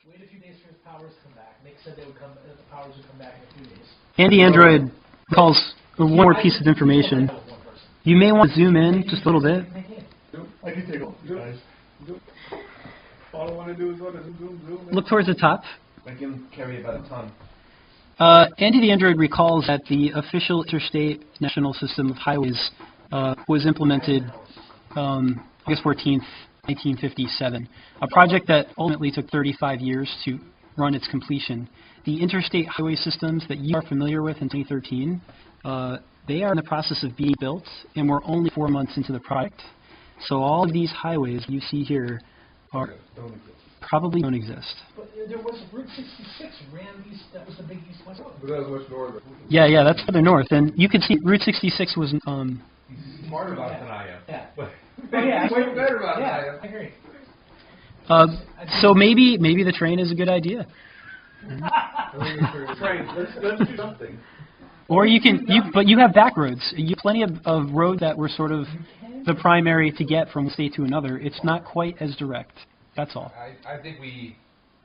Wait a few days for his powers to come back. Nick said the powers would come back in a few days. Andy Android calls one more piece of information. You may want to zoom in just a little bit. I can take a look, guys. All I want to do is zoom. Look towards the top. I can carry about a ton. Andy the Android recalls that the official interstate national system of highways was implemented August 14th, 1957, a project that ultimately took 35 years to run its completion. The interstate highway systems that you are familiar with in 2013, they are in the process of being built, and we're only 4 months into the project. So all of these highways you see here probably don't exist. But there was Route 66 ran east. That was the big east-west road. But that was much north. Yeah, that's further north, and you can see Route 66 was. He's smarter about it than I am. Yeah. He's way better about it than I am. I agree. So maybe the train is a good idea. Train. Let's do something. Or but you have back roads. You have plenty of road that were sort of the primary to get from one state to another. It's not quite as direct. That's all. I think we...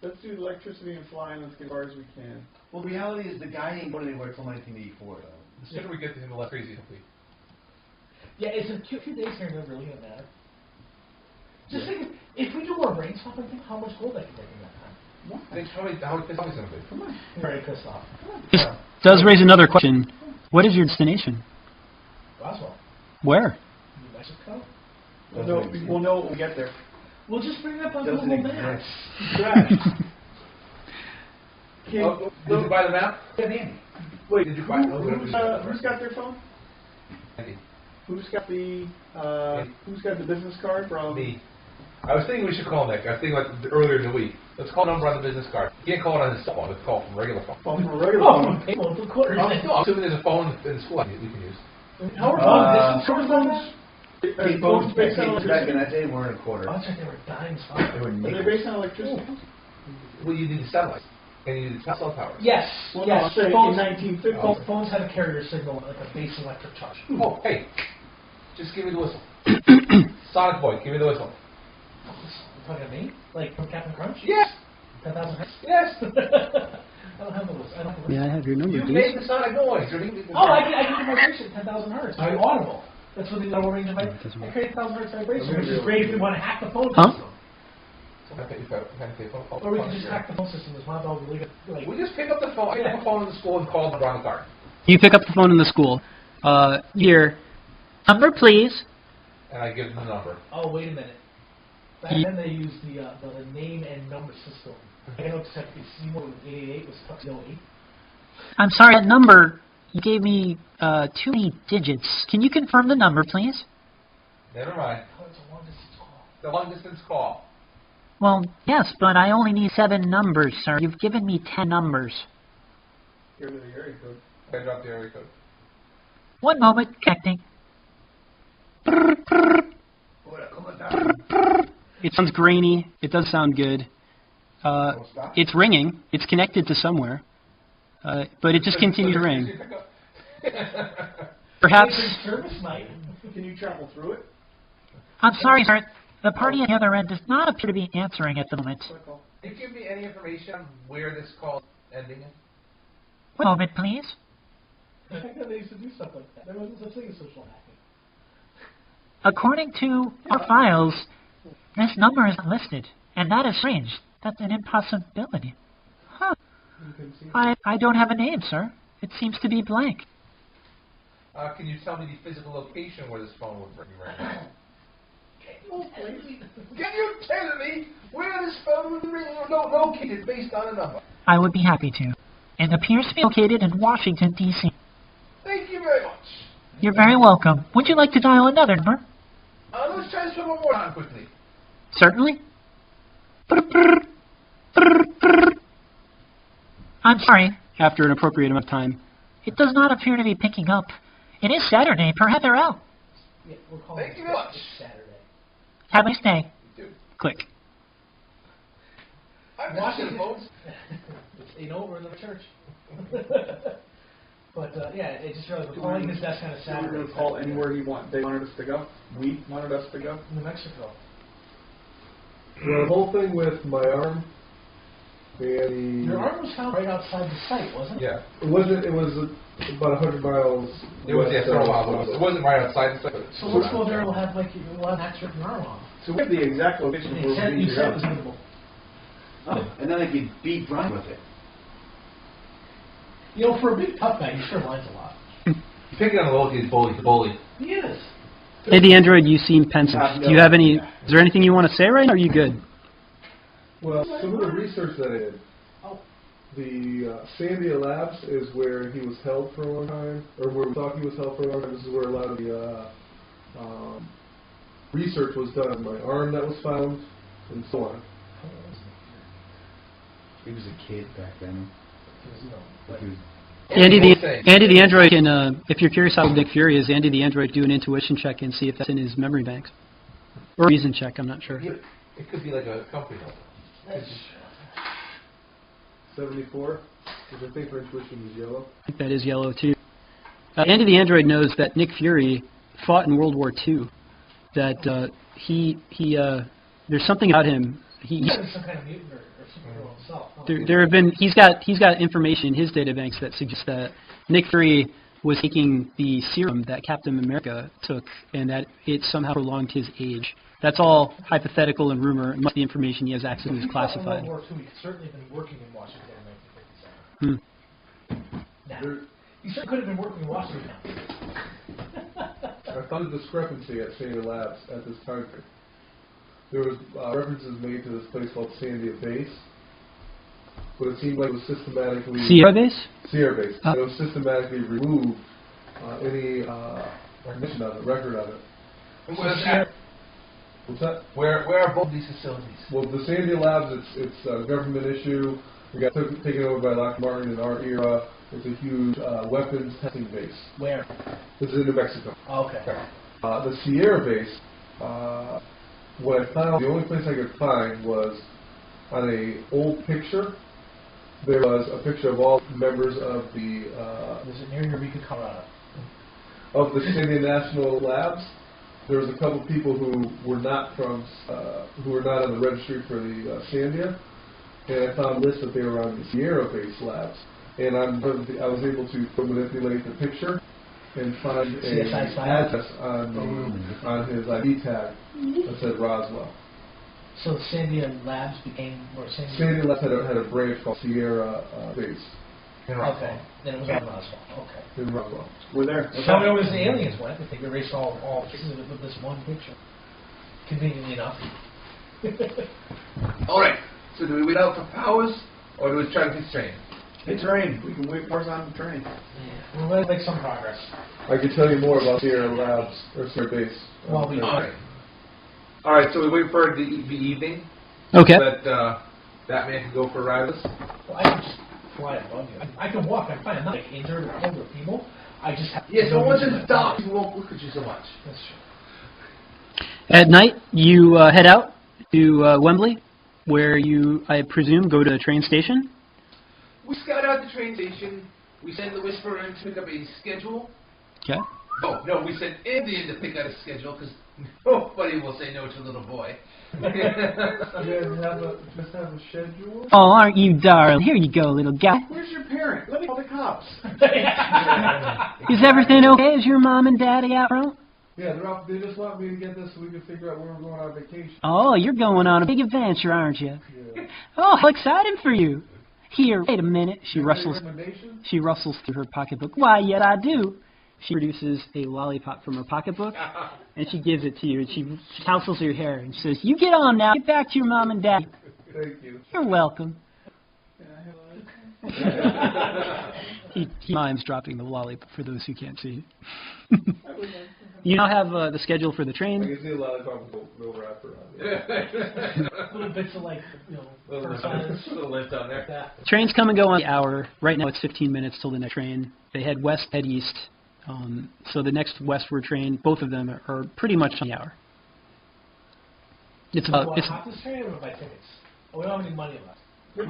Let's do electricity and flying. Let's get as far as we can. Well, the reality is the guy ain't going anywhere until 1984, though. The sooner we get to him, the less crazy it'll be. Yeah, it's a few days here and there really going to matter. Just think, if we do more brain stuff, I think how much gold I can make in that time. Think how many pissed off he's going to be. Come on. I'm very pissed off. This does raise another question. What is your destination? Roswell. Where? New Mexico. We'll know when we get there. We'll just bring it up on Google Maps. Did you buy the map? Yeah, Andy. Wait, did you buy who's got their phone? Andy. Who's got the business card from? Me. I was thinking we should call Nick. I was thinking like earlier in the week. Let's call a number on the business card. You can't call it on his cell phone. Let's call it from a regular phone. Phone from a regular phone. I'm assuming there's a phone in the school we can use. How are phones? Phones based on back in that day weren't a quarter. Oh, that's right, they were dimes. They were Are they based on electricity? Well, you need the satellites. And you need the cell towers. Yes. Well, yes. No, phones, in 1950. Phones have a carrier signal, like a base electric charge. Oh, hey. Just give me the whistle. Sonic Boy, give me the whistle. You talking to me? Like from Captain Crunch? Yes. 10,000 hertz? Yes. I don't have the whistle. Yeah, I have your number. You made the sonic noise. I can do vibration at 10,000 hertz. It's audible. That's what the audible range of I create 1,000 hertz vibration, which is great if we want to hack the phone system. Or we can just hack the phone system. It's not all really good. We just pick up the phone. I pick up the phone in the school and call them around the car. You pick up the phone in the school. Here. Number, please. And I give them the number. Oh, wait a minute. Back then they used the name and number system. I know exactly Seymour with 888 was Tuxedo 8. I'm sorry, that number, you gave me too many digits. Can you confirm the number, please? Never mind. Oh, it's a long distance call. The long distance call. Well, yes, but I only need 7 numbers, sir. You've given me 10 numbers. Give me the area code. I dropped the area code. One moment, connecting. It sounds grainy. It does sound good. It's ringing. It's connected to somewhere. But it just continues to ring. Perhaps... Service night. Can you travel through it? I'm sorry, sir. The party at the other end does not appear to be answering at the moment. Can you give me any information on where this call is ending in? One moment, please. I think they used to do stuff like that. There wasn't such thing as social hacking. According to our files, this number isn't listed, and that is strange. That's an impossibility. Huh. I don't have a name, sir. It seems to be blank. Can you tell me the physical location where this phone would bring you right now? Can you tell me where this phone would be located based on a number? I would be happy to. It appears to be located in Washington, D.C. Thank you very much. You're very welcome. Would you like to dial another number? Let's try this one more time quickly. Certainly. I'm sorry. after an appropriate amount of time. It does not appear to be picking up. It is Saturday. Perhaps they're out. Yeah, we'll call Thank you very much. Saturday. Have a nice day. Click. I'm watching the phones. We're in the church. But yeah, it just realized we're calling this desk on a Saturday. We're going to call anywhere he wants. They wanted us to go. We wanted us to go. New Mexico. The whole thing with my arm, And Your arm was found right outside the site, wasn't it? Yeah. it wasn't. It was about 100 miles. It was, west yeah, for a of- while, but it wasn't right outside the site. So let's go there and we'll have like we'll have an X-ray of your arm off. So we have the exact location You where we said it was got. visible. Oh, and then I could beat Brian with it. You know, for a big tough guy, he sure lines a lot. Picking on the low, he's bully. The bully. He is. Hey, the android, you seem pensive. Do you have any? Is there anything you want to say right now? Or are you good? Well, some of the research that I did. Oh. The Sandia Labs is where he was held for a long time, or where we thought he was held for a long time. This is where a lot of the research was done on my arm that was found, and so on. He was a kid back then. Andy the android can, if you're curious how Nick Fury is, Andy the android do an intuition check and see if that's in his memory banks. Or reason check, I'm not sure. It could be like a company number. That's 74, which I think for intuition is yellow. I think that is yellow too. Andy the android knows that Nick Fury fought in World War II. That there's something about him. he's some kind of mutant or superhero himself. Huh? There have been he's got information in his data banks that suggests that Nick Fury was taking the serum that Captain America took, and that it somehow prolonged his age. That's all hypothetical and rumor, and much of the information he has access to is classified. In World War II, he could certainly have been working in Washington in 1957. Now, he certainly could have been working in Washington. I found a discrepancy at Sandia Labs at this time frame. There was references made to this place called Sandia Base, but it seemed like it was systematically... Sierra Base? Sierra Base. It was systematically removed any mention of it, record of it. What's that? Where are both these facilities? Well, the Sandia Labs, it's a government issue. We got taken over by Lockheed Martin in our era. It's a huge weapons testing base. Where? This is in New Mexico. Oh, okay. The Sierra Base, what I found, the only place I could find was on an old picture. There was a picture of all members of the... Was it near Eureka, Colorado? Of the Sandia National Labs. There was a couple people who were not from, who were not on the registry for the Sandia, and I found lists that they were on the Sierra Base Labs. And I was able to manipulate the picture and find an address on his ID tag that said Roswell. So the Sandia Labs became, or Sandia Labs had a branch called Sierra Base. Okay, then it was on Roswell. Okay. In Roswell. We're there. How many the aliens went? If they erased all pieces of it with this one picture, conveniently enough. All right. So do we wait out for powers, or do we try to get trained? It's rain. We can wait for us on the train. Yeah. We're going to make some progress. I could tell you more about Sierra Labs, or Sierra Base. Well, we All right. So we wait for the evening. Okay. So that man can go for a ride with us. Well, I can just fly above you. I can walk. I'm fine. I'm not like injured or old or feeble. I just have to... Yeah, so once it's dark, he won't look at you so much. That's true. At night, you head out to Wembley, where you, I presume, go to a train station. We scout out the train station. We send the Whisperer in to pick up a schedule. Okay. Oh, no, we sent Andy in to pick out a schedule, because nobody will say no to a little boy. Just have a schedule? Oh, aren't you darling? Here you go, little guy. Where's your parent? Let me call the cops. Is everything okay? Is your mom and daddy out front? Yeah, they just want me to get this so we can figure out where we're going on vacation. Oh, you're going on a big adventure, aren't you? Yeah. Oh, how exciting for you. Here, wait a minute. She Any rustles recommendations? through her pocketbook. Why, yet I do. She produces a lollipop from her pocketbook, and she gives it to you, and she tousles your hair, and she says, "You get on now. Get back to your mom and dad." Thank you. You're welcome. He mimes dropping the lollipop for those who can't see. You now have the schedule for the I train. can see a lot of problems with no wrapper on it. Little bits of like, Little lift on there. Trains come and go on the hour. Right now it's 15 minutes till the next train. They head west, head east. So the next westward train, both of them are pretty much on the hour. It's about... Want to hop this train or buy tickets? Oh, we don't have any money left. We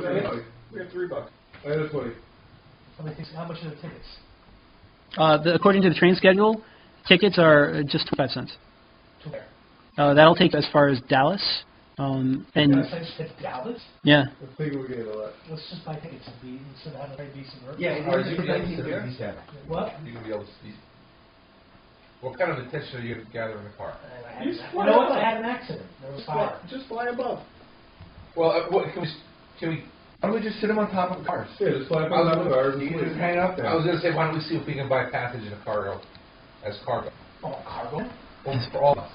have $3. I had a 20. How much are the tickets? According to the train schedule, tickets are just 25 cents. To where? That'll take as far as Dallas, And It's $50. yeah, I think we're getting a lot. Let's just buy tickets and be instead of having a very decent work. Yeah, Or it you is can be able to 19 sit beers. in What? You can be able to speak. What kind of attention are you going to gather in the car? You know what? I had an accident. There was fire. Just fly above. Well, what, can we? Why don't we just sit them on top of cars? Yeah, just fly above the cars and You can just sleep. hang up there. I was going to say, why don't we see if we can buy passage in a cargo, as cargo, Oh, cargo? for all of us.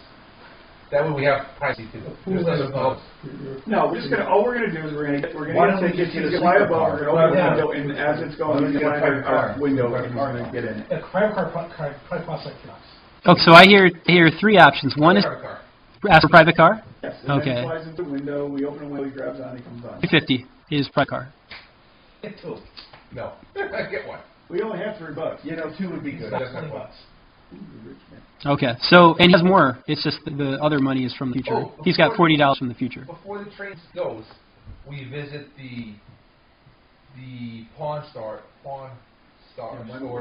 That way we have privacy too. Who's There's in the no- bus? No, we're just gonna. All we're gonna do is we're gonna Why don't we take just it get to a fly sleeper above. car? We're gonna open the Yeah. window, and as it's Why going, don't we you can get a find private car? our window, Private and car. we're gonna get in. A crab car probably costs like $2. oh, so I hear three options. One is Car. ask for private car. Yes. And Okay. then he flies into the window. We open the window. He grabs on. He comes on. 250 is private car. Get two. No. Get one. We only have $3. You know, 2 would be good. That's $20. not Okay, so and he has more. It's just the other money is from the future. Oh, He's got before- $40 from the future. Before the train goes, we visit the pawn store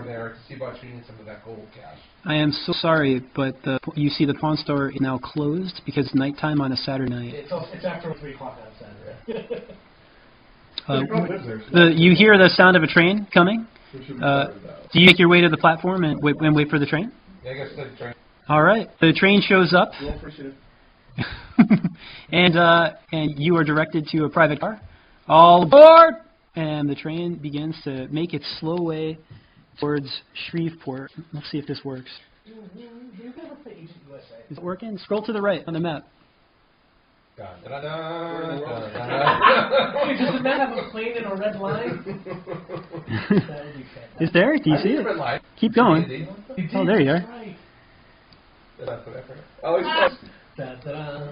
there to see about trading some of that gold cash. I am so sorry, but you see the pawn store is now closed because it's nighttime on a Saturday night. It's after 3 o'clock on Saturday. He probably lives there. You hear the sound of a train coming. We should be Uh, covered now. Do you make your way to the platform and wait for the train? Yeah, I guess the train. All right, the train shows up, Roll for shit. and you are directed to a private car. All aboard! And the train begins to make its slow way towards Shreveport. Let's see if this works. You never play Agent USA. Is it working? Scroll to the right on the map. Dun, dun, dun, Where in the dun, world? dun, dun. Hey, does the map have a plane and a red line? That would be fantastic. Is there? Do you I see think it? red light. Keep going. You Oh, there you that's are. right. Did I put that for you? Oh, he's close. Da-da-da.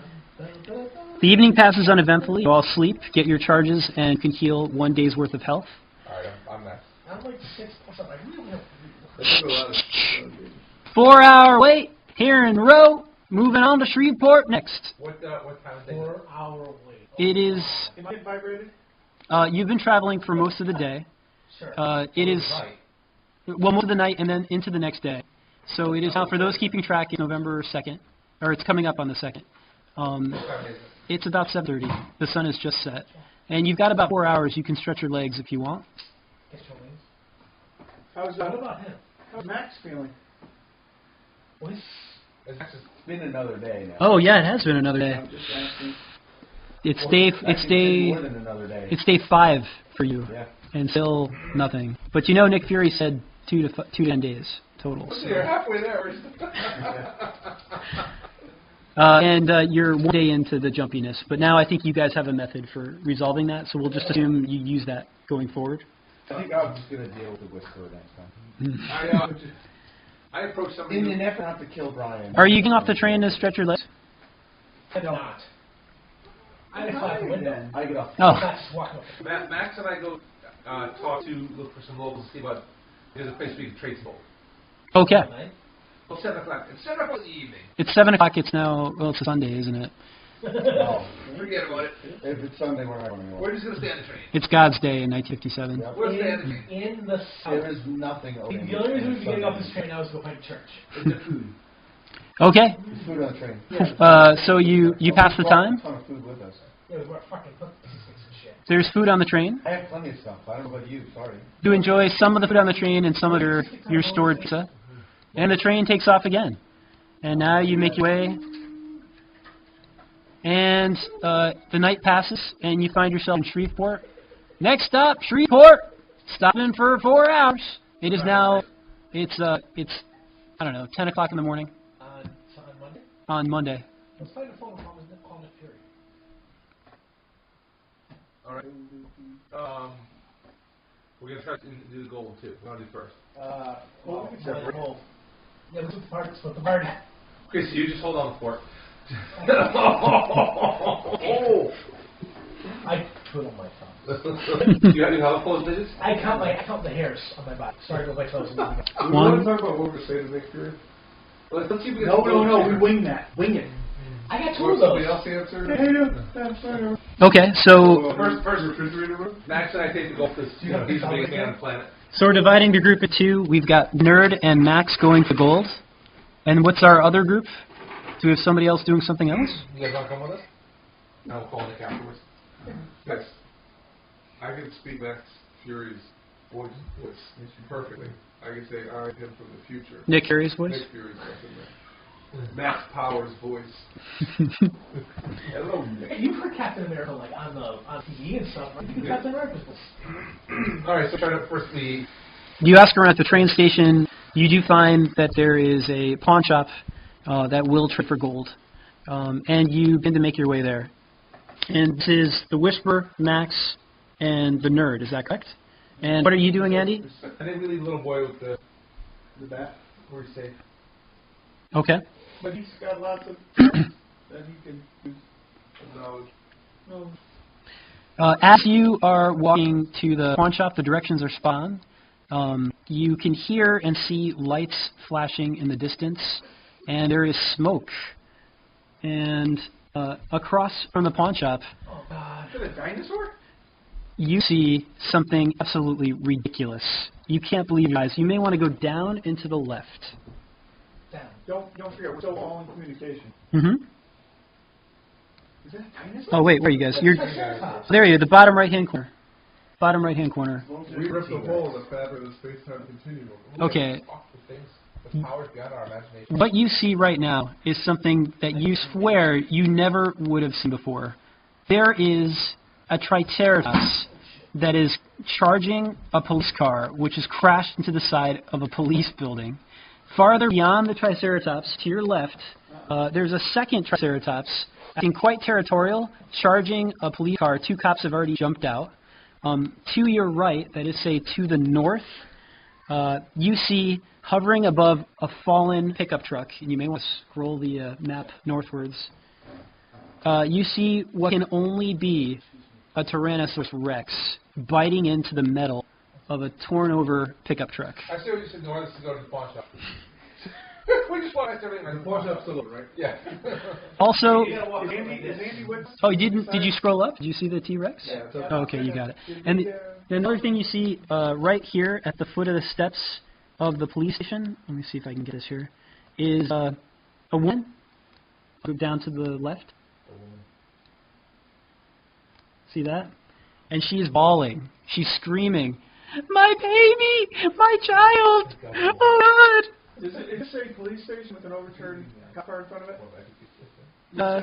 The evening passes uneventfully. You all sleep, get your charges, and can heal 1 day's worth of health. All right, I'm next. I'm like 6 plus up. I really don't. I do a lot of games. 4-hour wait here in row. Moving on to Shreveport next. What time of day? 4-hour wait. It is. Am I vibrated? You've been traveling for most of the day. Sure. It is Right. well most of the night and then into the next day. So it is now for those keeping track. It's November 2nd, or it's coming up on the 2nd. What time is it? It's about 7:30. The sun is just set, and you've got about 4 hours. You can stretch your legs if you want. Guess your wings. How's What about him? how's Max feeling? What is... It's actually- It's been another day now. Oh yeah, it has been another day. I'm just asking. It's day. It's Actually, day. more than another day. It's day 5 for you, Yeah. and still nothing. But you know, Nick Fury said 2 to 10 days total. So So. you're halfway there. And you're 1 day into the jumpiness, but now I think you guys have a method for resolving that. So we'll just assume you use that going forward. I think I'm just going to deal with the Whisperer next time. I approached somebody. In an effort not to kill Brian. Are you getting off the train to stretch your legs? I'm not. I just out the window. I get off. Oh, Max is walking up. Max and I go look for some locals to see about. There's a place we can trade some gold. okay. Right? Well, 7 o'clock. It's 7 o'clock in the evening. It's 7 o'clock. It's now. Well, it's a Sunday, isn't it? Oh, Forget about it. if it's Sunday, we're not going to We're just gonna stay on the train. It's God's Day in 1957. Yep. We're staying on the train. In the There south. is nothing open. The only reason we're getting off this train now is to go find church. It's the food. Okay. There's food on the train. So you pass the time. A ton of food with us. Yeah, we're fucking cookies and shit. There's food on the train. I have plenty of stuff. I don't know about you. Sorry. You enjoy some of the food on the train and some of your stored pizza, and the train takes off again. And now you make your way. And the night passes, and you find yourself in Shreveport. Next stop, Shreveport. Stopping for 4 hours. It is now. It's I don't know, 10 o'clock in the morning On Monday? on Monday. Let's find a phone call Nick Fury. All right. We're gonna try to do the gold too. What do you do first? Well, we can separate. Yeah, let's split the party. Okay, so you just hold on the fort. I twiddle my thumbs. You have how close digits? I count the hairs on my body. Sorry to go my toes. Do we want to talk about what we're saying to Nick Fury? Let's see if we can No. We wing that. Wing it. I got 2 Or of somebody those. else answer? Hey, no, I'm sorry. Okay, so First- refrigerator room? Max and I take the gold because You have he's the to biggest solve man it? on the planet. so we're dividing the group into 2. We've got Nerd and Max going for gold. And what's our other group? Do we have somebody else doing something else? You guys want to come with us? And I'll call Nick afterwards. Yes. I can speak Max Fury's voice perfectly. I can say I'm him from the future. Nick Fury's voice? Nick Fury's voice in there. Max Power's voice. Hello, Nick. You've heard Captain America like on TV and stuff, right? You Captain America's voice. All right, so try to first the. You ask around at the train station. You do find that there is a pawn shop that will trade for gold, and you begin to make your way there. And this is the Whisper, Max, and the Nerd. Is that correct? And what are you doing, Andy? I think we leave the little boy with the bat. where he's safe. Okay. But he's got lots of that he can use. Knowledge. No. As you are walking to the pawn shop, the directions are spot on. You can hear and see lights flashing in the distance, and there is smoke. And across from the pawn shop, Oh, God. Is it a dinosaur? you see something absolutely ridiculous. You can't believe your eyes. You may want to go down and to the left. Down. Don't forget, we're still all in communication. Mm-hmm. Is that a dinosaur? Oh, wait, where are you guys? You're, Triceratops. there you are, the bottom right-hand corner. Bottom right-hand corner. We ripped a hole in the fabric of the space-time continuum. Okay. Fuck with things with powers beyond our imagination. What you see right now is something that you swear you never would have seen before. There is a Triceratops that is charging a police car, which has crashed into the side of a police building. Farther beyond the Triceratops, to your left, there's a second Triceratops, acting quite territorial, charging a police car. Two cops have already jumped out. To your right, that is, say, to the north, you see hovering above a fallen pickup truck, and you may want to scroll the map northwards. You see what can only be a Tyrannosaurus Rex biting into the metal of a torn-over pickup truck. I see what you said. No, let's go to the pawn shop. We just want everything. The pawn shop's still open, right? Yeah. Also, Is Andy with? oh, did you scroll up? Did you see the T-Rex? Yeah, it's up. Oh, okay, you got it. And the another thing you see right here at the foot of the steps of the police station, let me see if I can get this here, is a woman. Go down to the left. See that? And she is bawling. She's screaming, "My baby! My child! Oh, God!" Is it a police station with an overturned cop car in front of it? Uh,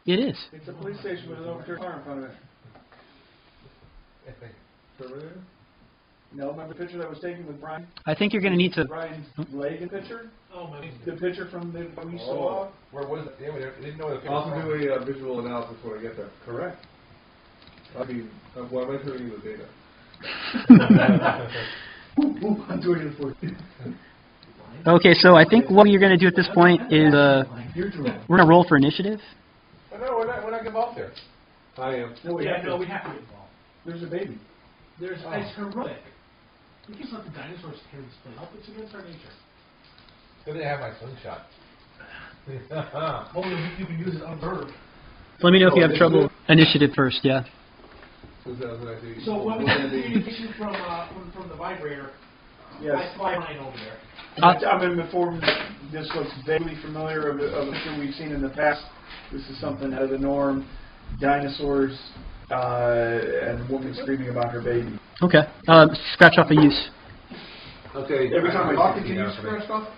It is. It's a police station with an overturned car in front of it. Terminator? No, remember the picture that was taken with Brian? I think you're going to need to... Brian's leg in picture? Oh, my The picture from the we saw? Where was it? Yeah, we didn't know where the picture I'll was also from. do a visual analysis when I get there. Correct. I mean, why am I turning you the data? I'm doing it for you. Okay, so I think what you're going to do at this point is You're doing it. we're going to roll for initiative. Oh, no, we're not involved there. I am. No, we have to. we have to get involved. There's a baby. It's heroic. We can let the dinosaurs tear this place up. It's against our nature. So they have my slingshot. Only you can use it unnerved. Let me know if you have trouble. Initiative first, yeah. So when we get the communication from the vibrator, Yes. I fly Ryan over there. I've been informed that this looks vaguely familiar of a picture we've seen in the past. This is something out of the norm. Dinosaurs and a woman screaming about her baby. Okay. Scratch off a use. Okay. Every time I talk, can you scratch off?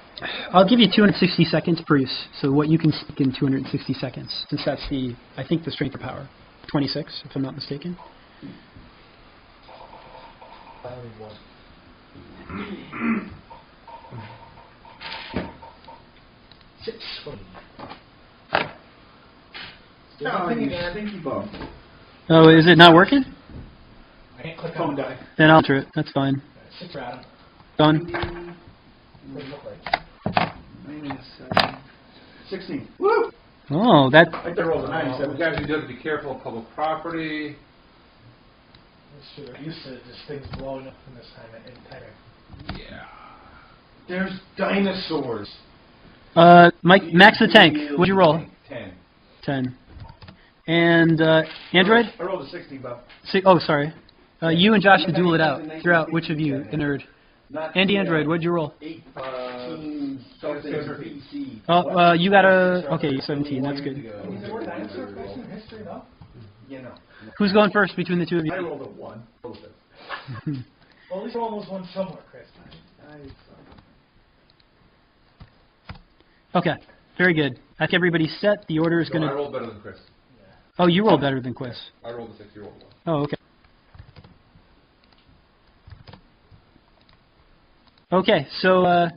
I'll give you 260 seconds per use. So what you can speak in 260 seconds, since that's the, I think, the strength of power. 26, if I'm not mistaken. I think you bum. Oh, is it not working? I can't click Phone on die. Then I'll enter it. That's fine. 6 for Adam. Done. What does it look like? Minus 16. Woo! Oh, that. I think I rolled a 97. Guys, you do have to be careful of public property. Sure, used to just things blowing up in this time in time. Yeah. There's dinosaurs. Mike, max the tank. What'd you roll? 10. 10. And Android? I rolled a 60, Bob. Oh, sorry. You and Josh can duel it out. Figure out which of you, the nerd, Not Andy the, Android, what'd you roll? 18 something BC. Oh, you got a... Okay, 17, that's good. Is there more dinosaur questions in history, though? You know. Who's going first between the two of you? I rolled a 1. Well, at least we're almost one somewhere, Chris. Okay, very good. I think everybody's set. The order is No, going I to... rolled better than Chris. Oh, you rolled better than Quiz. I rolled a 6, you rolled a 1. Oh, okay. Okay, so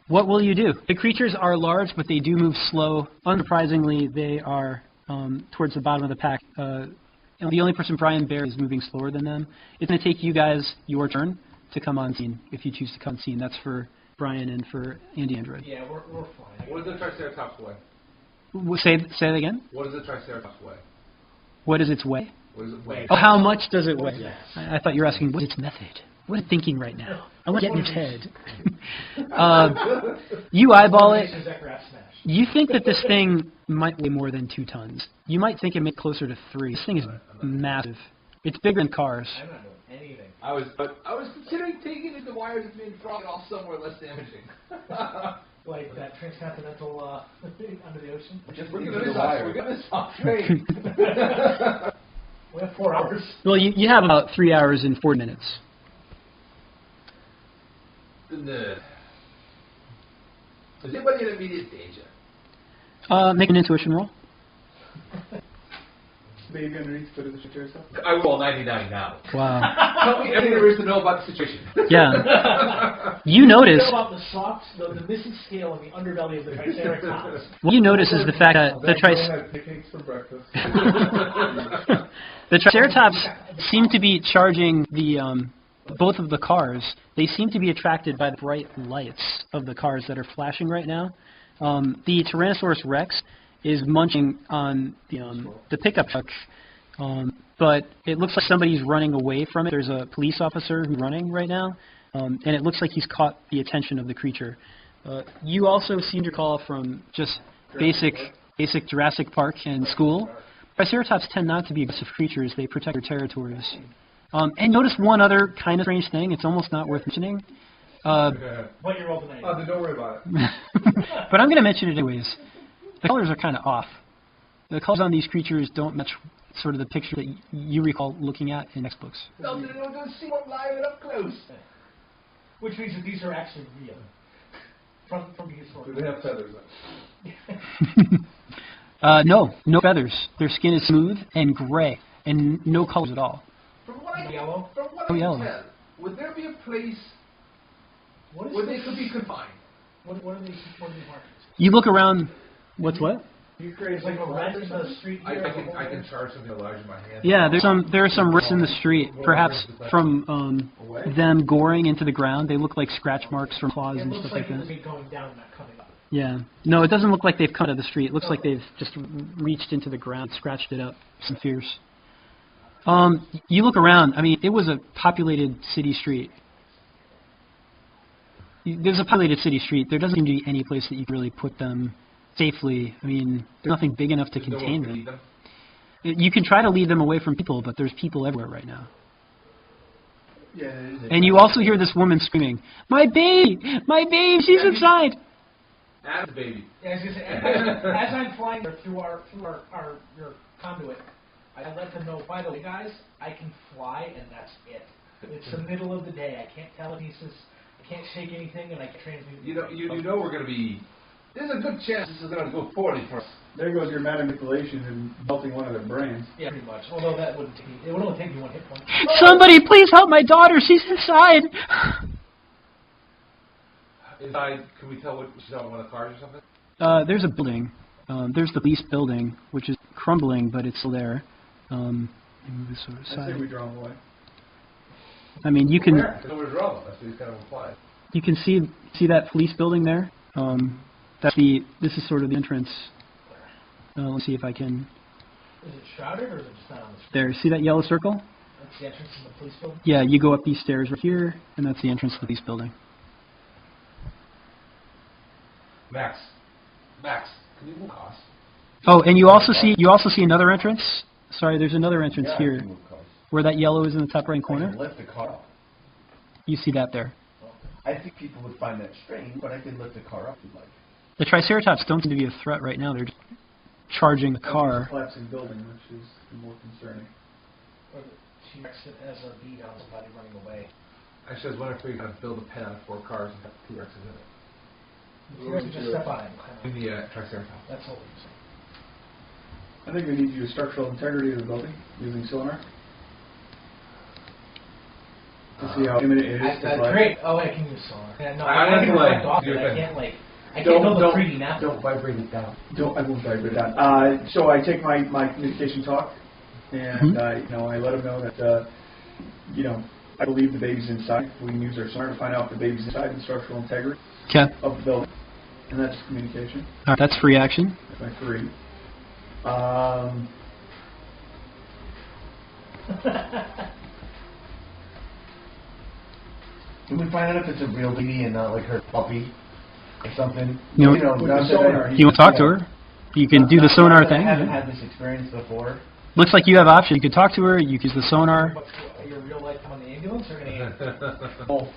what will you do? The creatures are large, but they do move slow. Unsurprisingly, they are towards the bottom of the pack. The only person, Brian Bear, is moving slower than them. It's going to take you guys your turn to come on scene, if you choose to come on scene. That's for Brian and for Andy Android. Yeah, we're fine. What does the Triceratops weigh? Say that again? What does the Triceratops weigh? What is its way? What does it weigh? Oh, how much does it weigh? Yes. I thought you were asking, what's its method? What is thinking right now? I want to get in its head. You eyeball it. You think that this thing might weigh more than 2 tons. You might think it may be closer to 3. This thing is massive. It's bigger than cars. I'm not doing anything. I was considering taking it the wires and being thrown it off somewhere less damaging. Like that transcontinental under the ocean. We're gonna this off train. We have 4 hours. Well, you have about 3 hours and 4 minutes. The nerd. Is anybody in immediate danger? Make an intuition roll. Baby underneath the foot of the Triceratops. I roll 99 now. Wow. Tell me everything there is to know about the situation. Yeah. You notice... You know about the socks, the missing scale in the underbelly of the Triceratops. What you notice is the fact that the had pancakes for breakfast. the Triceratops seem to be charging the both of the cars. They seem to be attracted by the bright lights of the cars that are flashing right now. The Tyrannosaurus Rex is munching on the pickup truck, but it looks like somebody's running away from it. There's a police officer who's running right now, and it looks like he's caught the attention of the creature. You also seem to recall from just basic Jurassic Park and school, Triceratops tend not to be aggressive creatures. They protect their territories. And notice one other kind of strange thing. It's almost not worth mentioning. What you rolled tonight? Then don't worry about it. But I'm going to mention it anyways. The colors are kind of off. The colors on these creatures don't match sort of the picture that you recall looking at in textbooks. No, they don't see what live up close. Which means that these are actually real. From the historical. Do they have feathers on? No feathers. Their skin is smooth and gray, and no colors at all. From what I Yellow? From what Oh, I yellow. can tell, would there be a place What is where this? they could be confined? What are these markers? You look around. What's what? You create It's like a rat in the street I here. can charge something large in my hand. Yeah, there are some risks in the street, perhaps from them goring into the ground. They look like scratch marks from claws It and looks stuff like like it's that. going down, not coming up. Yeah. No, it doesn't look like they've come out of the street. It looks like they've just reached into the ground, scratched it up. Some fierce. You look around. I mean, it was a populated city street. There's a populated city street. There doesn't seem to be any place that you can really put them safely. I mean, there's nothing big enough to contain them. You can try to lead them away from people, but there's people everywhere right now. Yeah, it is. And you also hear this woman screaming, "My baby! My baby! She's inside!" Adam's baby. Yeah, I was gonna say, as I'm flying there through your conduit, I let them know, by the way, guys, I can fly, and that's it. It's the middle of the day. I can't telekinesis, I can't shake anything, and I can't transmute. You know we're going to be... There's a good chance this is going to go poorly for us. There goes your manipulation and melting one of their brains. Yeah, pretty much. Although that wouldn't take it would only take me 1 hit point. Somebody, please help my daughter! She's inside! Inside, can we tell what she's on one of the cars or something? There's a building. There's the police building, which is crumbling, but it's still there. Let me move this over to the I say side. we draw them away. I mean, you can Because nobody's wrong. That's what he's kind of implied. you can see that police building there. This is sort of the entrance. Let's see if I can. Is it shrouded, or is it just not on the street? There, see that yellow circle? That's the entrance to the police building? Yeah, you go up these stairs right here, and that's the entrance to the police building. Max, can you move cars? Oh, and you also see another entrance. Sorry, there's another entrance here, where that yellow is in the top right I corner. can lift the car up. You see that there. I think people would find that strange, but I could lift the car up if you'd like. The Triceratops don't seem to be a threat right now. They're just charging the car. Collapsing building, which is more concerning. Or the T-Rex has a bead on his body running away. Actually, I was wondering if we could build a pen out of 4 cars and have T-Rexes in it. T-Rex would just step on it. In the Triceratops. That's what we're saying. I think we need to use structural integrity of the building using sonar. To see how imminent it is to fly. Great. Oh, I can use sonar. Yeah, no, I can can, like, off do it. a I thing. can't like. I can't build a 3D map. Don't vibrate it down. I won't vibrate that. So I take my communication talk, and I let them know that I believe the baby's inside. We can use our sonar to find out if the baby's inside and structural integrity Okay. of the building, and that's communication. All right, that's free action. That's my 3. Can we find out if it's a real baby and not like her puppy or something? You with the sonar, You want to talk to her? You can do the sonar thing. I haven't had this experience before. Looks like you have options. You could talk to her. You can use the sonar. What's your real life on the ambulance or gonna? Both.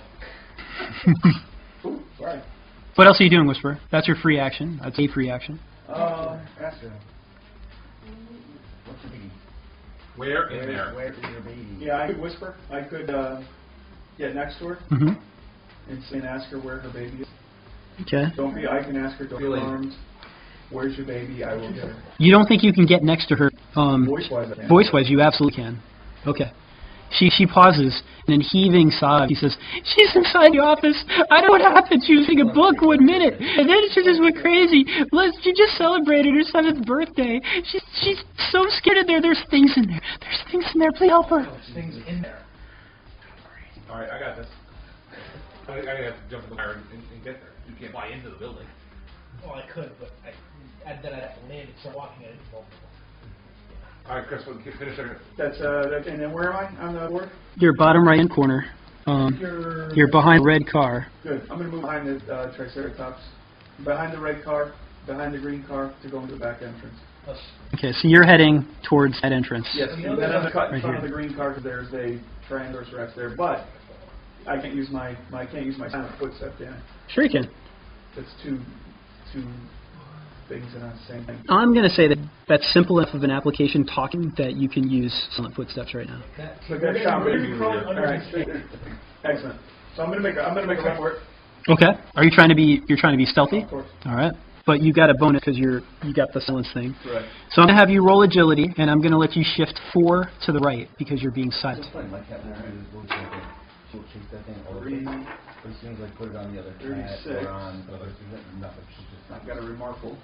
Ooh, sorry. What else are you doing, Whisper? That's your free action. That's a free action. Ask her. What's your baby? Where in there? Where is your baby? Yeah, I could whisper. I could get next to her Mm-hmm. and ask her where her baby is. Okay. I can ask her, don't be Feeling. alarmed. Where's your baby? I will get her. You don't think you can get next to her? Voice-wise, I can. Voice-wise, you absolutely can. Okay. She pauses, and in heaving sobs, she says, "She's inside the office. I know what happened. She was reading a book 1 minute, and then she just went crazy. She just celebrated her 7th birthday. She's so scared in there. There's things in there. There's things in there. Please help her." There's things in there. Alright, I got this. I have to jump in the wire and get there. You can't fly into the building. Well, I could, but then I'd have to land and start walking at it. Alright, Chris, finish it. That's and then where am I on the board? Your bottom right-hand corner. You're behind the red car. Good. I'm going to move behind the Triceratops, behind the red car, behind the green car to go into the back entrance. Okay, so you're heading towards that entrance. Yes, and then I'm cut in Right front here. of the green car because there's a Tyrannosaurus Rex there, but I can't use my silent footstep, can I? Sure you can. That's two things in the same thing. I'm going to say that that's simple enough of an application talking that you can use silent footsteps right now. So that's shot me. All right. Excellent. So I'm gonna make a run for it. Okay. You're trying to be stealthy? Of course. All right. But you got a bonus because you got the silence thing. Right. So I'm going to have you roll agility, and I'm going to let you shift 4 to the right because you're being silent. It's fun, like having her in this little she'll chase that thing all the way. But as soon as I put it on the other cat 36. or on nothing, she's just I've got a remarkable.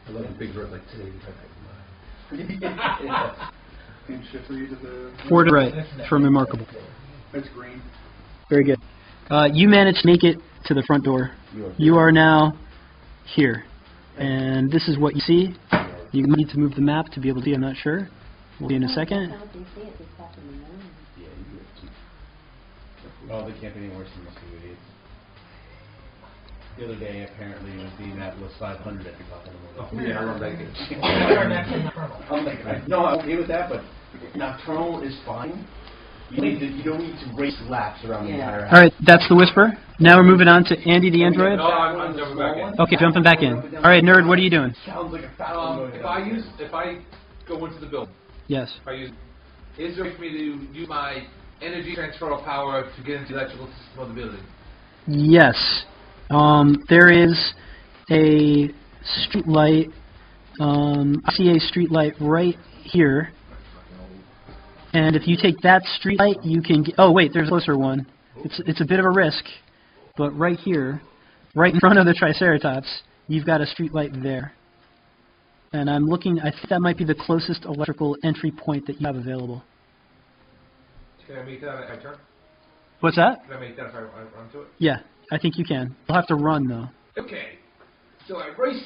I love the big bird like today. Can shift for you to the. 4 to the right from remarkable. It's green. Very good. You managed to make it to the front door. You are now here. And this is what you see. You need to move the map to be able to see. I'm not sure. We'll see in a second. Oh, they can't be any worse than those two idiots. The other day, apparently, it was the Indianapolis 500 at the top of the morning. Yeah, I love that game. I'm like, no, I'm okay with that, but Nocturnal is fine. You don't need to race laps around the entire house. All right, that's the Whisper. Now we're moving on to Andy the Android. No, I'm jumping back in. Okay, jumping back in. All right, Nerd, what are you doing? Sounds like a If I go into the building, Yes. is there a way for me to use my energy transfer power to get into the electrical system of the building? Yes. There is a street light. I see a street light right here. And if you take that street light, you can get... Oh, wait, there's a closer one. It's a bit of a risk. But right here, right in front of the Triceratops, you've got a street light there. And I'm looking... I think that might be the closest electrical entry point that you have available. Can I make that if I turn? What's that? Can I make that if I run to it? Yeah, I think you can. You'll have to run, though. Okay. So I race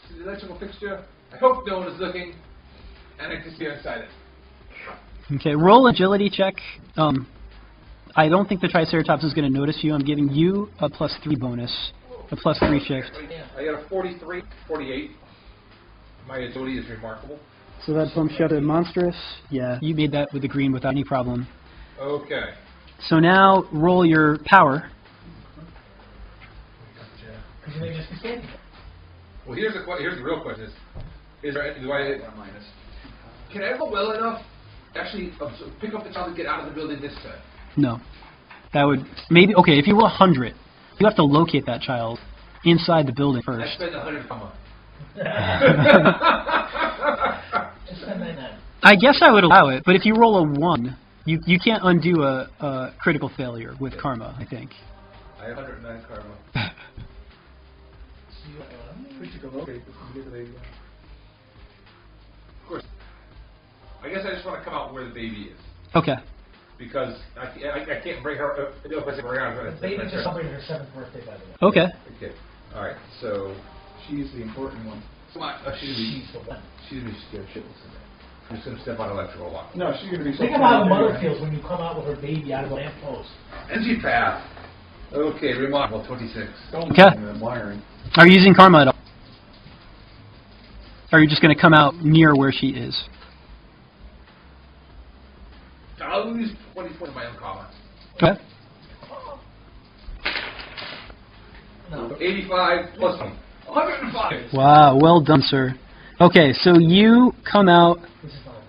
to the electrical fixture. I hope no one is looking. And I can see inside it. Okay, roll agility check. I don't think the Triceratops is going to notice you. I'm giving you a +3 bonus, a +3 shift. I got a 43, 48. My agility is remarkable. So that bumps you up to monstrous. Yeah, you made that with the green without any problem. Okay. So now roll your power. Because you may just be standing there. Well, here's the real question: is there can I go well enough actually pick up the child and get out of the building this time? No. That would maybe okay. If you roll 100, you have to locate that child inside the building I first. spend 100 comma. Just spend 99. I guess I would allow it, but if you roll a 1, you can't undo a critical failure with karma. I think. I have 109 karma. We should go locate this and get the baby. Of course. I guess I just want to come out where the baby is. Okay. Because I can't bring her. No, if I say bring her, The baby just celebrated her 7th birthday, by the way. Okay. Okay. All right. So. She's the important one. Come on. She's the one. gonna be scared shitless in there. I'm just gonna step on electrical lock. No, she's going to be so Think about how the mother feels when you come out with her baby out of the lamppost. Energy path. Okay. Remarkable. 26. Don't Okay. mind the wiring. Are you using karma at all? Or are you just going to come out near where she is? I'll use 20 points of my own karma. Okay. No. 85 plus 20. 105. Wow, well done, sir. Okay, so you come out This is not a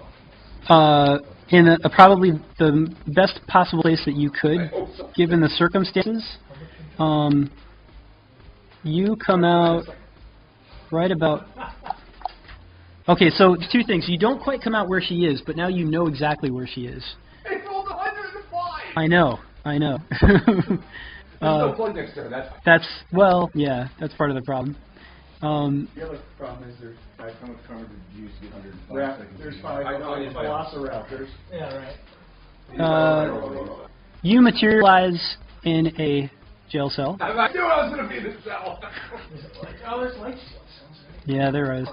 problem. in probably the best possible place that you could, I hope so. given the circumstances. You come out right about... Okay, so 2 things. You don't quite come out where she is, but now you know exactly where she is. It's rolled 105. I know. There's no plug next to her. That's Well, yeah, that's part of the problem. The other problem is there's How much karma did you use to get 105? there's 5 I know, velociraptors. Yeah, right. You materialize in a jail cell. I knew I was going to be in this cell. Is it like, oh, there's lights. Sounds good. Yeah, there is.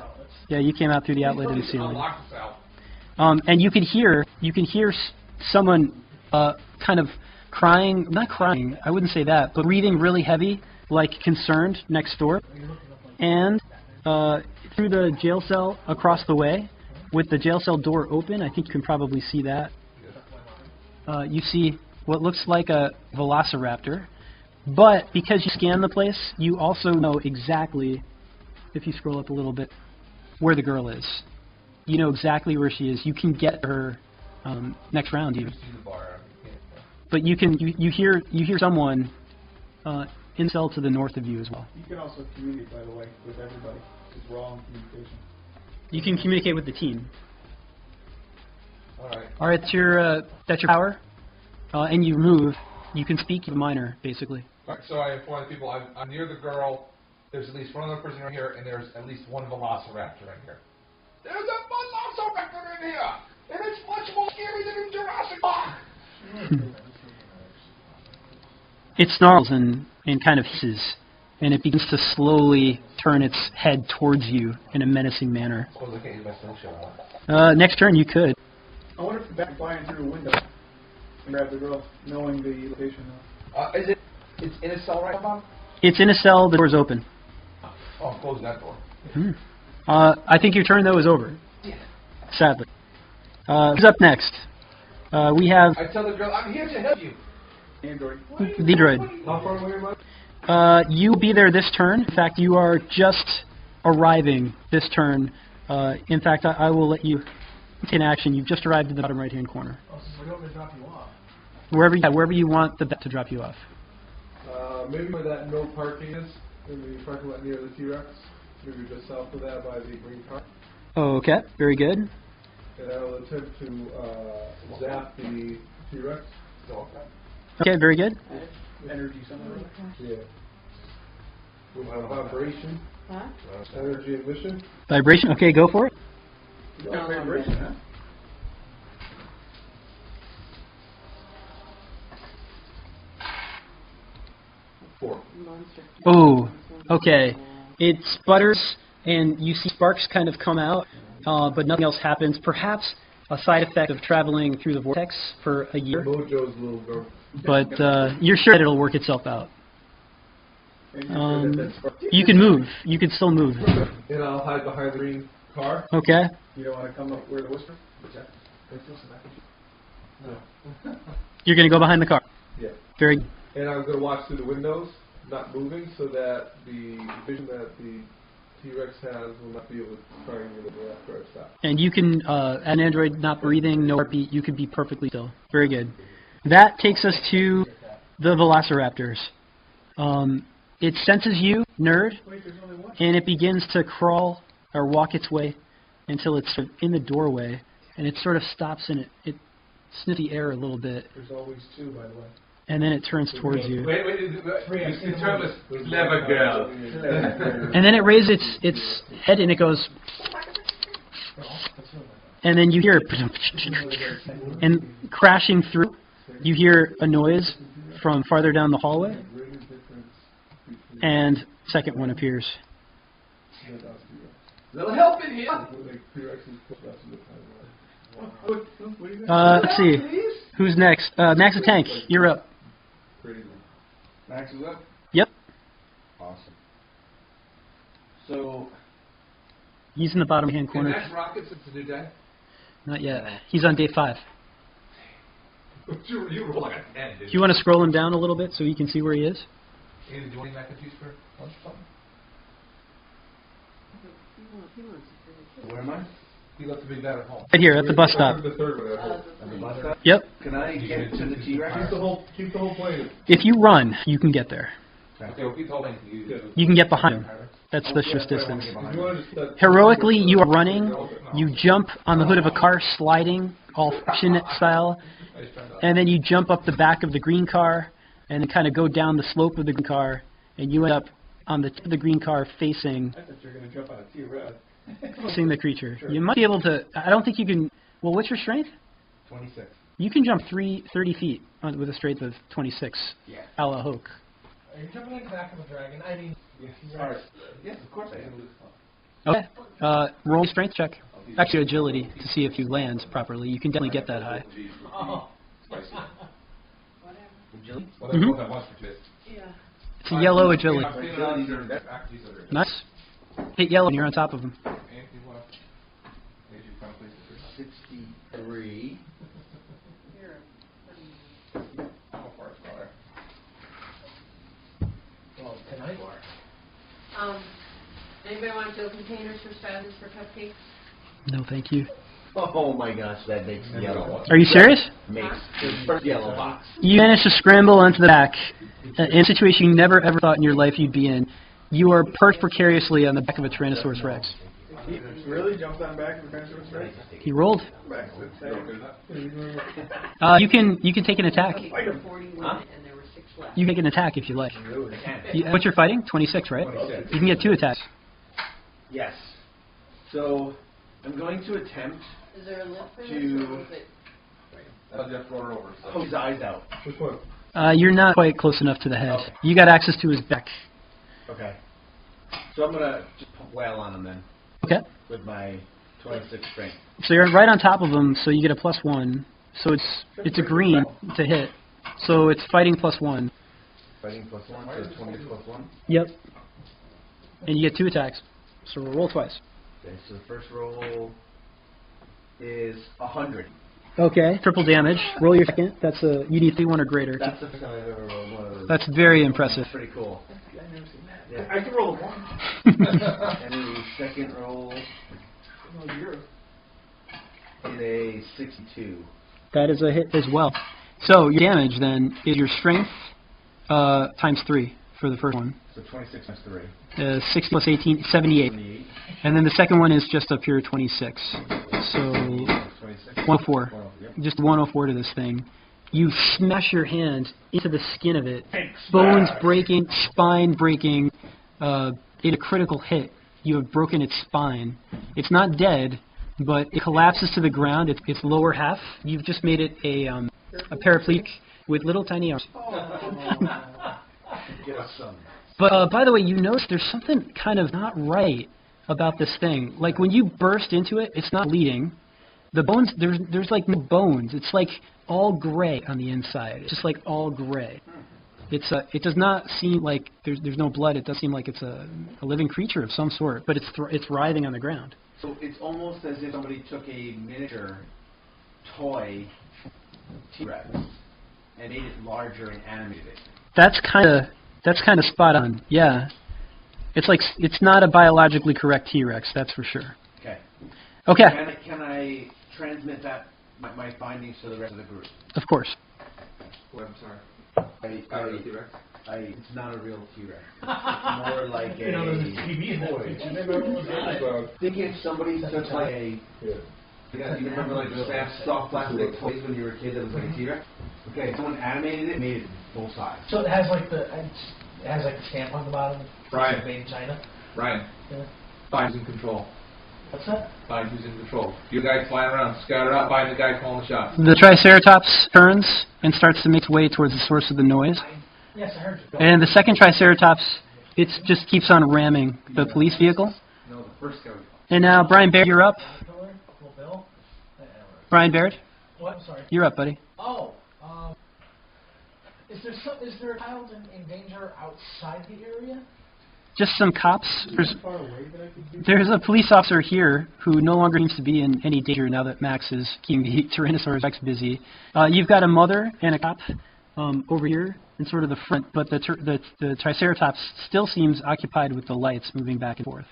Yeah, you came out through the outlet of the ceiling. Unlock the cell. And you can hear someone kind of crying, not crying, I wouldn't say that, but breathing really heavy, like concerned next door. And through the jail cell across the way, with the jail cell door open, I think you can probably see that. You see what looks like a velociraptor, but because you scan the place, you also know exactly, if you scroll up a little bit, where the girl is. You know exactly where she is. You can get her next round even. But you hear someone in the cell to the north of you as well. You can also communicate, by the way, with everybody, because we're all in communication. You can communicate with the team. All right. All right, that's your power, and you move. You can speak to the miner, basically. All right, so I inform the people I'm near the girl. There's at least one other person right here, and there's at least one velociraptor right here. There's a velociraptor in here, and it's much more scary than in Jurassic Park. It snarls and kind of hisses, and it begins to slowly turn its head towards you in a menacing manner. I suppose I can't use my slingshot. Next turn, you could. I wonder if the bat can fly in through a window and grab the girl, knowing the location now. It's in a cell right now? It's in a cell. The door's open. Oh, I'm closing that door. I think your turn, though, is over. Sadly. Who's up next? We have I tell the girl, I'm here to help you. Android. the droid. How far away am I? You'll be there this turn. In fact, you are just arriving this turn. In fact, I will let you take an action. You've just arrived at the bottom right-hand corner. Oh, so we're going to drop you off. Wherever you want the bet to drop you off. Maybe where that no parking is, in the parking lot near the T-Rex. Maybe just south of that by the green car. Okay, very good. And I will attempt to zap the T-Rex. Okay, very good. Energy somewhere. Yeah. With vibration, energy emission. Vibration. Okay, go for it. You got vibration, huh? Oh, okay. It sputters, and you see sparks kind of come out, but nothing else happens. Perhaps a side effect of traveling through the vortex for a year, Mojo's little girl. but you're sure that it'll work itself out. You can move. You can still move. And I'll hide behind the green car. Okay. You don't want to come up where the whisper? You're going to go behind the car. Yeah. Very. And I'm going to watch through the windows, not moving, so that the vision that the T-Rex has will not be able to triangulate me after I stop. And you can, an android not breathing, no heartbeat, you can be perfectly still. Very good. That takes us to the Velociraptors. It senses you, nerd, and it begins to crawl or walk its way until it's sort of in the doorway, and it sort of stops and it sniffs the air a little bit. There's always two, by the way. And then it turns towards you. Wait, the term is clever girl. And then it raises its head and it goes, and then you hear, and crashing through, you hear a noise from farther down the hallway, and second one appears. Little help in here. Let's see. Who's next? Max the Tank, you're up. Max is up? Yep. Awesome. So, He's in the bottom hand Can corner. Max rocket since the new day? Not yet. He's on day 5. You roll like a 10, dude. Do you want to scroll him down a little bit so you can see where he is? Andy, do you want any mac and cheese for lunch or something? where am I? He left the big bag at home. Right here at the bus stop. The third one, I hope. On the bus stop? Yep. Can I get to the T-Rex? Keep the whole plane. If you run, you can get there. Okay, well, he's holding you. You can get behind him. That's the shortest distance. If you want to just, Heroically, you are running. You jump on the hood of a car, sliding, all fortunate style, and then you jump up the back of the green car, and then kind of go down the slope of the green car, and you end up on the tip of the green car facing I thought you were going to jump on a T-Rex. facing the creature. You might be able to. I don't think you can. Well, what's your strength? 26. You can jump 30 feet with a strength of 26, Yeah. a la Hulk. Are you jumping in the back of a dragon? I mean, Yes, of course I am. Okay. Roll strength check. Actually, agility to see if you land properly. You can definitely get that high. oh. Agility? Well, they both have lunch for kids. It's a yellow agility. I'm feeling like they're mac and cheese over here. Nice. Hit yellow and you're on top of him. Andy, what? Need you come, please? 63. How far is it? Well, tonight. Anybody want to fill containers for spouses for cupcakes? No, thank you. Oh my gosh, that makes yellow. Are you serious? Makes the first yellow box. You managed to scramble onto the back in a situation you never ever thought in your life you'd be in. You are perched precariously on the back of a Tyrannosaurus Rex. He really jumped on back of the Tyrannosaurus Rex? He rolled. Back to the tank. You can take an attack. Fight him. 41, and there were 6 left. You can take an attack if you like. Really? What's your fighting? 26, right? 26. You can get 2 attacks. Yes. So, I'm going to attempt Is there a lip for this, to or is it? You have to roll it over. So. poke his eyes out. which one? You're not quite close enough to the head. Okay. You got access to his back. Okay. So I'm going to just wail on him then Okay. with my 26 strength. So you're right on top of him, so you get a +1. So it's a green to hit. So it's fighting +1. Fighting +1, so 26 +1. Yep. And you get 2 attacks. So roll twice. Okay, so the first roll is 100. Okay. Triple damage. Roll your second. That's a you need 3-1 or greater. That's the first time I've ever rolled one of those. That's very impressive. Pretty cool. Yeah. I can roll a 1. And the second roll is a 62. That is a hit as well. So your damage then is your strength times 3 for the first one. So 26 times 3. 60 plus 18, 78. 78. And then the second one is just a pure 26. So 26. 104. Yep. Just 104 to this thing. You smash your hand into the skin of it. Bones breaking, spine breaking. In a critical hit, you have broken its spine. It's not dead, but it collapses to the ground. Its lower half. You've just made it a paraplegic with little tiny arms. Get us some. But by the way, you notice there's something kind of not right about this thing. Like when you burst into it, it's not bleeding. The bones, there's like no bones. It's like all gray on the inside. It's just like all gray. It does not seem like there's no blood. It does seem like it's a living creature of some sort, but it's writhing on the ground. So it's almost as if somebody took a miniature toy T-Rex and made it larger and animated it. That's kind of spot on. Yeah. It's not a biologically correct T-Rex, that's for sure. Okay. Okay. Can I transmit my findings to the rest of the group? Of course. Oh, I'm sorry. T-Rex? It's not a real T-Rex. It's more like You know, there's a TV in that Boy, picture. you never Thinking if somebody took like a... Yeah. You remember like those soft plastic toys when you were a kid that was like a T-Rex? Okay, someone animated it, made it full size. So it has like the stamp on the bottom. Right. Made in China. Ryan. Yeah. Find who's in control. What's that? Find who's in control. You guys flying around, scatter out, find the guy calling the shots. The Triceratops turns and starts to make its way towards the source of the noise. Yes, I heard you. And the second Triceratops, it just keeps on ramming the police vehicle. No, the first guy. And now, Brian Baird, you're up. Bill? Brian Baird, What? I'm sorry. you're up, buddy. Oh, is there a child in danger outside the area? Just some cops. There's a police officer here who no longer seems to be in any danger now that Max is keeping the Tyrannosaurus Rex busy. You've got a mother and a cop over here in sort of the front, but the Triceratops still seems occupied with the lights moving back and forth.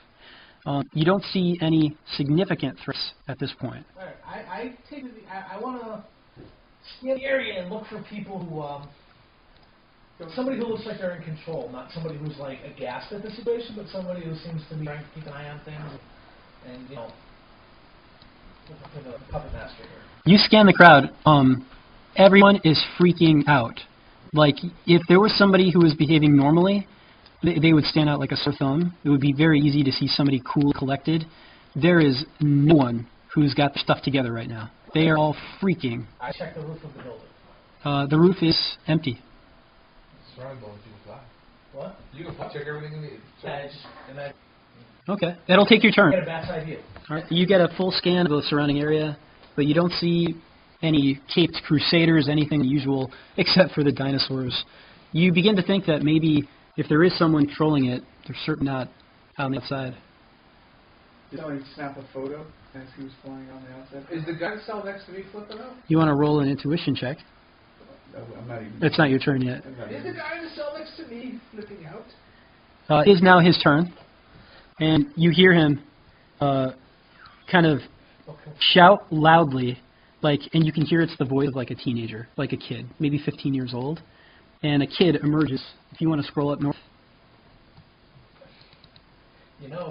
You don't see any significant threats at this point. All right, I want to scan the area and look for people who, somebody who looks like they're in control, not somebody who's like aghast at the situation, but somebody who seems to be trying to keep an eye on things and, looking for the puppet master here. You scan the crowd. Everyone is freaking out. Like, if there was somebody who was behaving normally, they would stand out like a sore thumb. It would be very easy to see somebody cool, collected. There is no one who's got their stuff together right now. They are all freaking. I checked the roof of the building. The roof is empty. Surrounding buildings, you can fly. What? You can fly, check everything in the... Okay, that'll take your turn. Get a bat's idea. All right, you get a full scan of the surrounding area, but you don't see any caped crusaders, anything unusual, except for the dinosaurs. You begin to think that maybe if there is someone controlling it, they're certainly not out on the outside. Did somebody snap a photo as he was flying on the outside? Is the gun cell next to me flipping out? You want to roll an intuition check. No, I'm not even... It's not your turn yet. Is the guy in the cell next to me flipping out? It is now his turn, and you hear him kind of shout loudly, and you can hear it's the voice of like a teenager, like a kid, maybe 15 years old, and a kid emerges. If you want to scroll up north.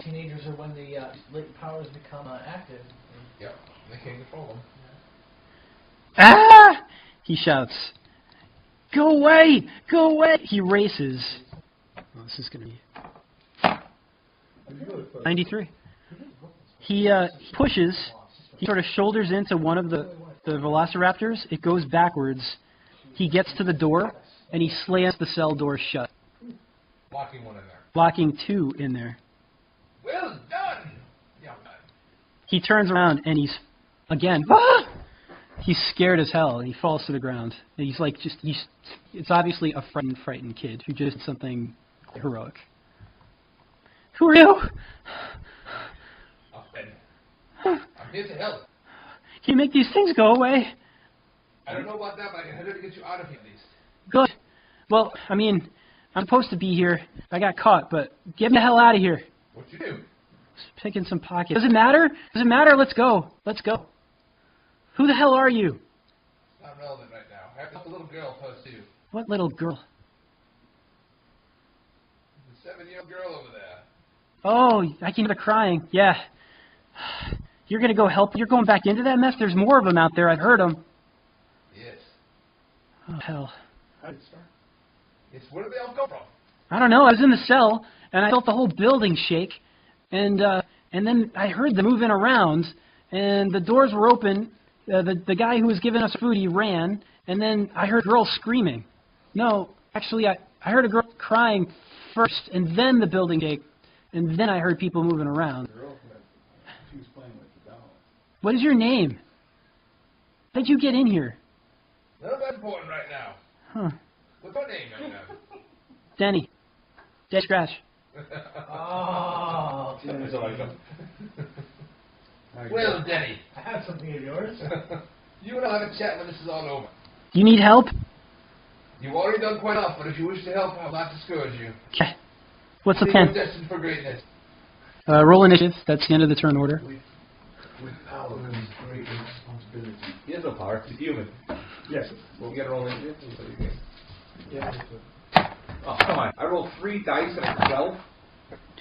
Teenagers are when the latent powers become active. Yep, they can't control them. Ah! He shouts. Go away! Go away! He races. Oh, this is going to be 93. He pushes. He sort of shoulders into one of the velociraptors. It goes backwards. He gets to the door, and he slams the cell door shut. Locking one in there. Locking two in there. Well done! Yeah, done. He turns around, and he's, again, ah! He's scared as hell, and he falls to the ground. And he's like, it's obviously a frightened kid who just did something heroic. Who are you? I'm here to help. Can you make these things go away? I don't know about that, but I can help to get you out of here at least. Good. Well, I mean, I'm supposed to be here. I got caught, but get me the hell out of here. What'd you do? Just picking some pockets. Does it matter? Does it matter? Let's go. Let's go. Who the hell are you? It's not relevant right now. I have to help the little girl close to you. What little girl? The 7-year-old girl over there. Oh, I can hear the crying. Yeah. You're going to go help? You're going back into that mess? There's more of them out there. I've heard them. Yes. Oh, hell. How did it start? Yes, where did they all come from? I don't know. I was in the cell, and I felt the whole building shake. And then I heard them moving around, and the doors were open. The guy who was giving us food, he ran, and then I heard a girl screaming. No, actually, I heard a girl crying first, and then the building shake, and then I heard people moving around. She was playing with the doll. What is your name? How did you get in here? None of that's important right now. Huh. What's your name, young man? Denny. Dead Scratch. Oh. That's all I know. Well, Well, Denny, I have something of yours. you and I'll have a chat when this is all over. You need help? You've already done quite enough, but if you wish to help, I will not discourage you. Okay. What's the You plan? are destined for greatness. Roll initiative. That's the end of the turn order. With power comes great responsibility. He has no power. He's human. Yes. Well, we got to roll initiative. Yeah. Oh, come on. I rolled 3 dice and a 12.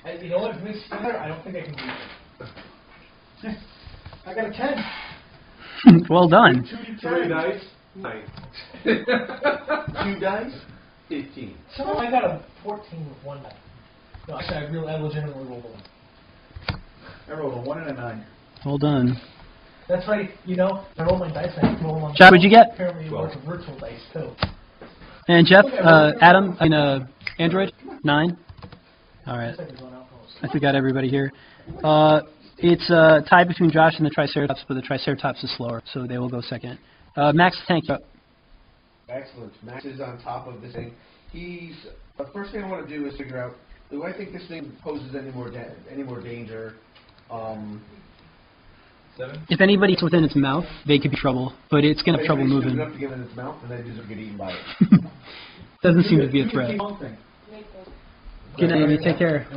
And you know what? If we mix together, I don't think I can beat it. I got a 10. Well done. 3 dice, 9. 2 dice, 15. So I got a 14 with 1 die. No, actually, I legitimately rolled a 1. I rolled a 1 and a 9. Well done. That's right. You know, I roll my dice. I roll on. Jeff, what'd you get? Apparently, it works with virtual dice too. And Jeff, Adam, Android, 9. All right. I think we got everybody here. It's a tie between Josh and the Triceratops, but the Triceratops is slower, so they will go second. Max, thank you. Excellent. Max is on top of this thing. The first thing I want to do is figure out, do I think this thing poses any more danger? 7? If anybody's within its mouth, they could be trouble, but it's going to have trouble Maybe moving. enough to get in its mouth, and then just get eaten by it. Doesn't seem to be a threat. Good night, Andy. Take care.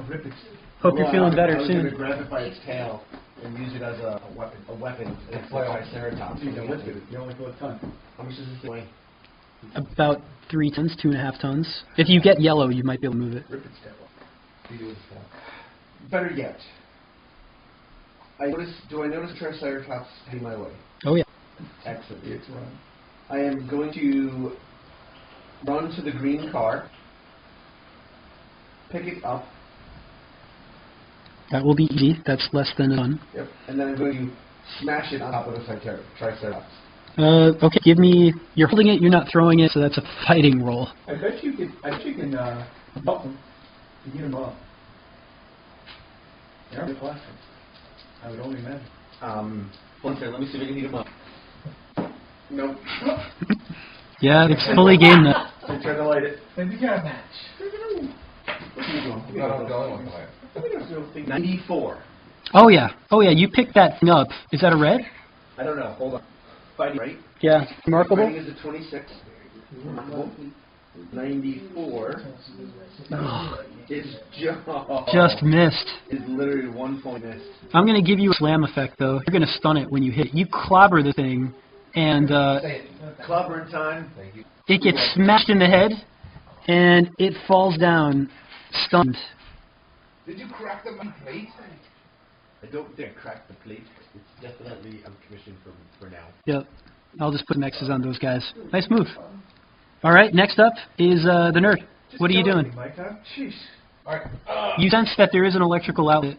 Hope you're feeling better I was going to soon. grab it by its tail and use it as a weapon. It's like Triceratops. You can lift it. You only go a ton. How much does this weigh? About 3 tons, 2.5 tons. If you get yellow, you might be able to move it. Rip its tail off. Better yet, do I notice Triceratops heading my way? Oh, yeah. Excellent. It's run. I am going to run to the green car, pick it up. That will be easy. That's less than a ton. Yep. And then I'm going to smash it on top of the Triceratops. Okay, give me... You're holding it, you're not throwing it, so that's a fighting roll. I bet you can bump them to heat them up. They're only plastic. I would only imagine. One second, let me see if I can heat them up. Nope. Yeah, it's fully game now. I tried to light it. Then we got a match. What are you doing? I don't know what 94. Oh, yeah. Oh, yeah, you picked that thing up. Is that a red? I don't know. Hold on. Fighting, right? Yeah. Remarkable? Fighting is a 26. Remarkable. 94. It's Just missed. It's literally 1 point missed. I'm going to give you a slam effect, though. You're going to stun it when you hit it. You clobber the thing, and Clobbering time. Thank you. it gets smashed in the head, and it falls down, stunned. Did you crack the plate? I don't think I cracked the plate. It's definitely uncommissioned for now. Yep. I'll just put some X's on those guys. Nice move. All right, next up is the nerd. What are you doing? Jeez. Alright. You sense that there is an electrical outlet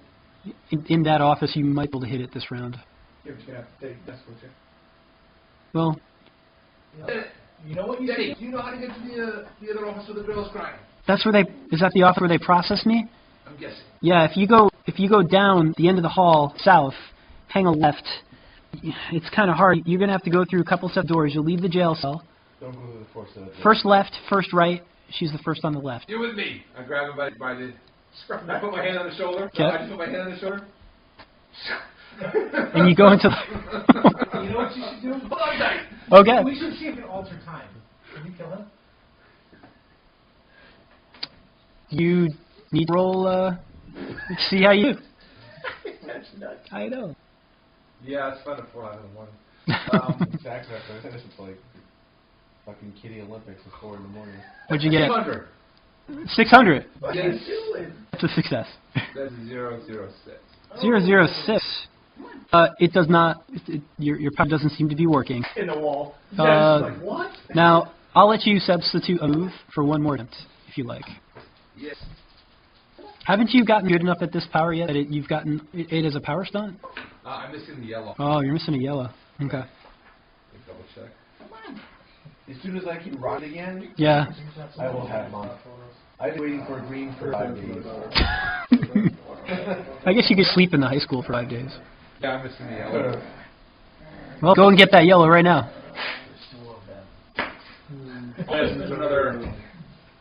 in that office. You might be able to hit it this round. You're just going to have to take this with you. Well, You know what you Daddy, say? do you know how to get to the other office where the girl's crying? that's where is that the office where they process me? I'm guessing. Yeah, if you go down the end of the hall south, hang a left. It's kind of hard. You're gonna have to go through a couple set of doors. You'll leave the jail cell. Don't go to the force of it. First left, first right. She's the first on the left. You're with me. I grab him by the scruff. I put my hand on the shoulder. Okay. I just put my hand on the shoulder. And you go into. You know what you should do? Hold on tight. Okay. We should see if we can alter time. Can you kill him? You need to roll. See how you. I know. Yeah, it's fun to fly in the morning. Exactly. It's like fucking Kitty Olympics at 4 in the morning. What'd you get? 200. 600. Yes. That's a success. That's 006. 006. It does not. Your power doesn't seem to be working. In the wall. Uh, What? Now I'll let you substitute a move for one more attempt if you like. Yes. Haven't you gotten good enough at this power yet that you've gotten it as a power stunt? I'm missing the yellow. Oh, you're missing a yellow. Okay. Double check. As soon as I can ride again, Yeah. I will have mine. I've been waiting for a green for 5 days. I guess you could sleep in the high school for 5 days. Yeah, I'm missing the yellow. Well, go and get that yellow right now. Yes, it's another.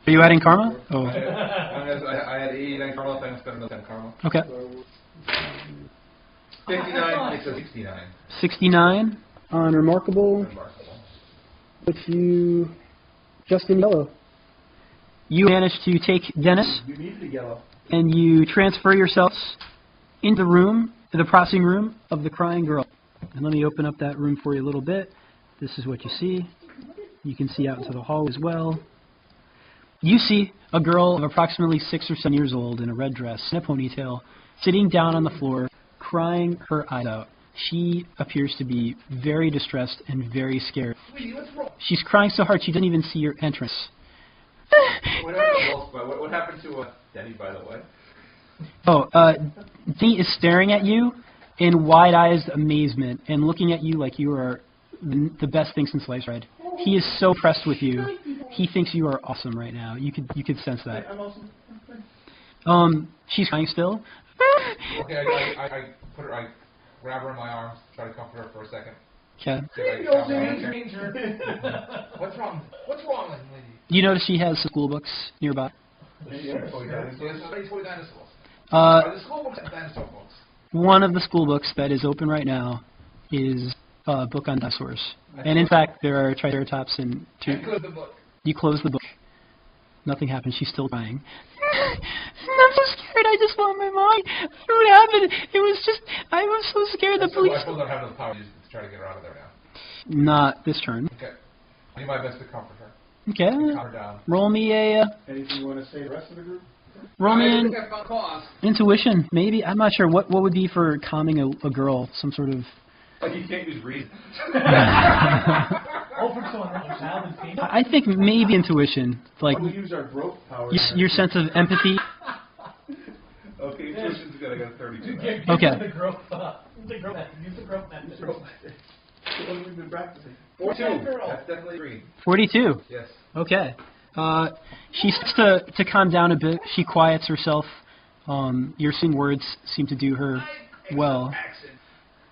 Are you adding karma? Oh. I had 89 karma. I spent another 10 karma. Okay. 59 makes a 69. 69 on remarkable. Remarkable. Puts you just in yellow. You manage to take Dennis, You need the yellow. and you transfer yourselves into the processing room of the crying girl. And let me open up that room for you a little bit. This is what you see. You can see out into the hall as well. You see a girl of approximately 6 or 7 years old in a red dress and a ponytail, sitting down on the floor, crying her eyes out. She appears to be very distressed and very scared. She's crying so hard she doesn't even see your entrance. What happened to Denny, by the way? Oh, Denny is staring at you in wide-eyed amazement and looking at you like you are the best thing since sliced bread. He is so impressed with you. He thinks you are awesome right now. You could sense that. She's crying still. Okay, I grab her in my arms, try to comfort her for a second. Okay. What's wrong? What's wrong, lady? You notice she has some school books nearby. Toy dinosaurs. Uh, The school books have dinosaur books. One of the school books that is open right now is a book on dinosaurs. And in fact, there are triceratops and two. Close the book. You close the book. Nothing happens. She's still crying. I'm so scared. I just want my mom. What happened? It was just, I was so scared. The police. I still don't have the power to try to get her out of there now. Not this turn. Okay. I do my best to comfort her. Okay. Calm her down. Roll me a. Anything you want to say to the rest of the group? Roll me I an think I found cause. intuition. Maybe. I'm not sure. What would be for calming a girl? Some sort of. Like you can't use reason. I think maybe intuition. Like We use our growth power. your sense of empathy. Okay, intuition's good. I got a 32. Okay. The growth method. We've been practicing. 42. That's definitely green. 42. Yes. Okay. She starts to calm down a bit. She quiets herself. Your sing words seem to do her well.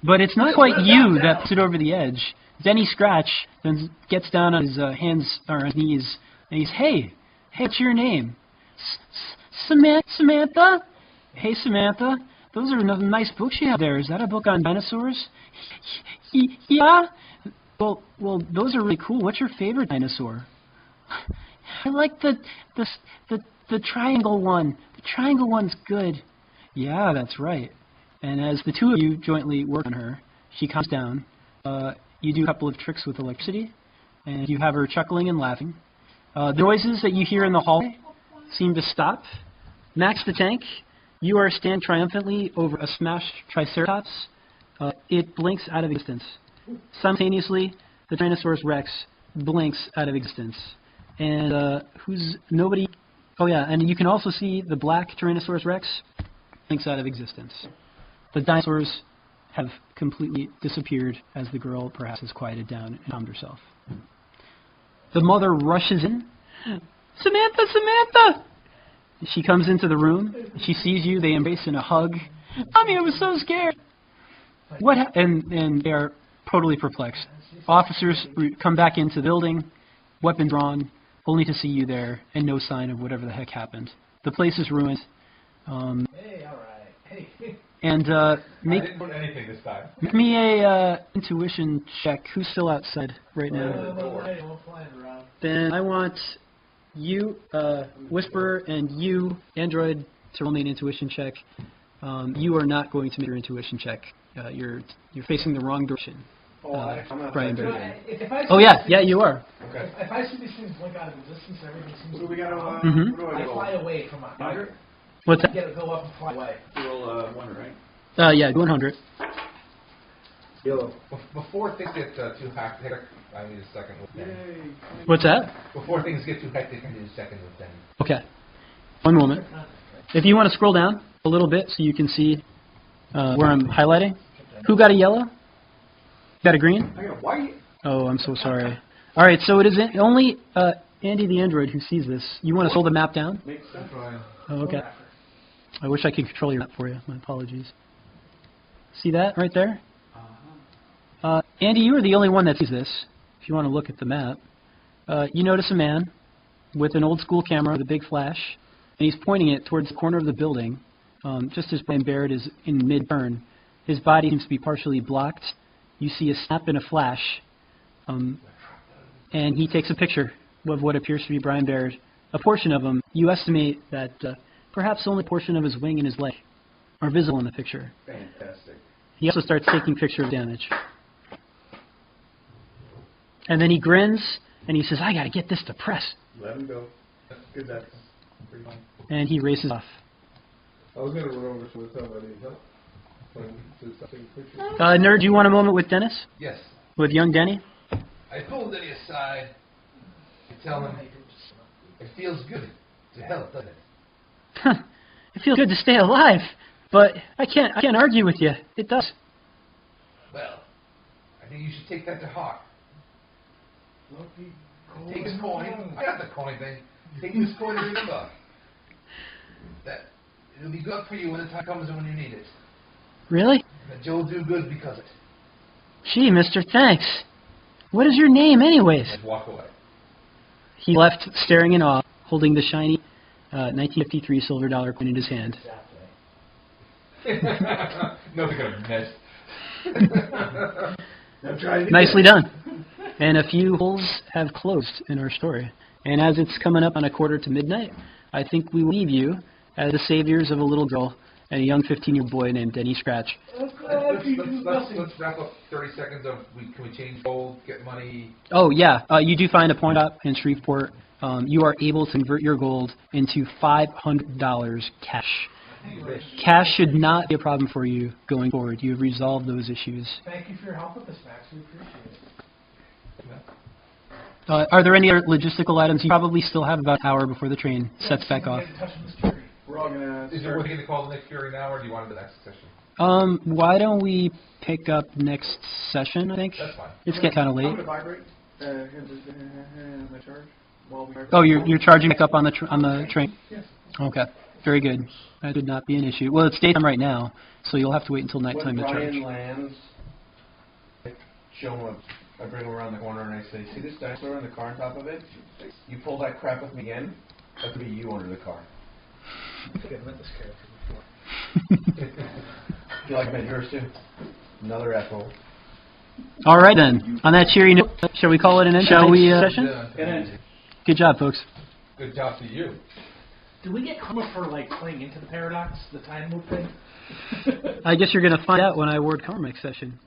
But it's not quite you that puts it over the edge. Denny Scratch then gets down on his hands or his knees and he's, hey, what's your name? Samantha? Hey, Samantha. Those are nice books you have there. Is that a book on dinosaurs? Yeah. Well, those are really cool. What's your favorite dinosaur? I like the triangle one. The triangle one's good. Yeah, that's right. And as the two of you jointly work on her, she calms down. You do a couple of tricks with electricity, and you have her chuckling and laughing. The noises that you hear in the hallway seem to stop. Max the Tank, you are standing triumphantly over a smashed Triceratops. It blinks out of existence. Simultaneously, the Tyrannosaurus Rex blinks out of existence. And and you can also see the black Tyrannosaurus Rex blinks out of existence. The dinosaurs have completely disappeared as the girl perhaps has quieted down and calmed herself. The mother rushes in. Samantha! She comes into the room. She sees you. They embrace in a hug. Mommy, I was so scared. And they are totally perplexed. Officers come back into the building, weapon drawn, only to see you there and no sign of whatever the heck happened. The place is ruined. Hey, all right. Hey. And I didn't put anything this time. make me a intuition check. Who's still outside right now? Then I want you, Whisperer, and you, Android, to roll me an intuition check. You are not going to make your intuition check. You're facing the wrong direction. I'm not Brian touching Barry. it. Oh yeah, you are. Okay. If I see these things blink out of existence, everything seems What to do we be got to, wrong. Mhm. what do I I roll? fly away from a What's that? go up and fly away. Roll 1, right? Yeah, 100. Yellow. Before things get too hectic, I need a second with Denny. Yay. What's that? Before things get too hectic, I need a second with Denny. Okay. One moment. If you want to scroll down a little bit so you can see where I'm highlighting. Who got a yellow? Got a green? I got a white. Oh, I'm so sorry. All right, so it is only Andy the Android who sees this. You want to scroll the map down? Makes sense. Oh, okay. I wish I could control your map for you. My apologies. See that right there? Andy, you are the only one that sees this. If you want to look at the map, you notice a man with an old school camera with a big flash, and he's pointing it towards the corner of the building. Just as Brian Barrett is in mid-turn, his body seems to be partially blocked. You see a snap and a flash, and he takes a picture of what appears to be Brian Baird. A portion of him, you estimate that perhaps only a portion of his wing and his leg are visible in the picture. Fantastic. He also starts taking pictures of damage. And then he grins, and he says, I gotta get this to press. Let him go. Good, that's pretty fun. And he races off. I was going to run over to the time I need help. To start taking pictures. Nerd, do you want a moment with Dennis? Yes. With young Denny? I pulled Denny aside to tell him it feels good to help, doesn't it? It feels good to stay alive, but I can't argue with you. It does. Well, I think you should take that to heart. Take this coin. I got the coin thing. Take this coin and remember that it'll be good for you when the time comes and when you need it. Really? That you'll do good because of it. Gee, mister, thanks. What is your name, anyways? And walk away. He left staring in awe, holding the shiny 1953 silver dollar coin in his hand. Nothing could have missed. Nicely done. And a few holes have closed in our story. And as it's coming up on a quarter to midnight, I think we leave you as the saviors of a little girl and a young 15-year-old boy named Denny Scratch. Let's wrap up 30 seconds of, can we change gold, get money? Oh, yeah. You do find a pawn shop in Shreveport. You are able to convert your gold into $500 cash. Cash should not be a problem for you going forward. You have resolved those issues. Thank you for your help with this, Max. We appreciate it. Are there any other logistical items? You probably still have about an hour before the train sets back off. Get in touch with Miss Curie. We're all gonna. Is it worth it to call the next Fury now, or do you want it the next session? Why don't we pick up next session, I think? That's fine. It's getting kind of I'm late. gonna vibrate. My charge. While we. Oh, you're charging back up on the train? Yes. Okay, very good. That would not be an issue. Well, it's daytime right now, so you'll have to wait until nighttime When to charge. Brian lands, I show him. I bring him around the corner and I say, "See this dinosaur in the car on top of it? You pull that crap with me again, that could be you under the car." I think I've met this character before. Feel like I met yours too. Another asshole. All right then. On that cheery note, shall we call it an end? Shall we? Session? Good job, folks. Good job to you. Do we get karma for like playing into the paradox, the time loop thing? I guess you're going to find out when I award karma next session.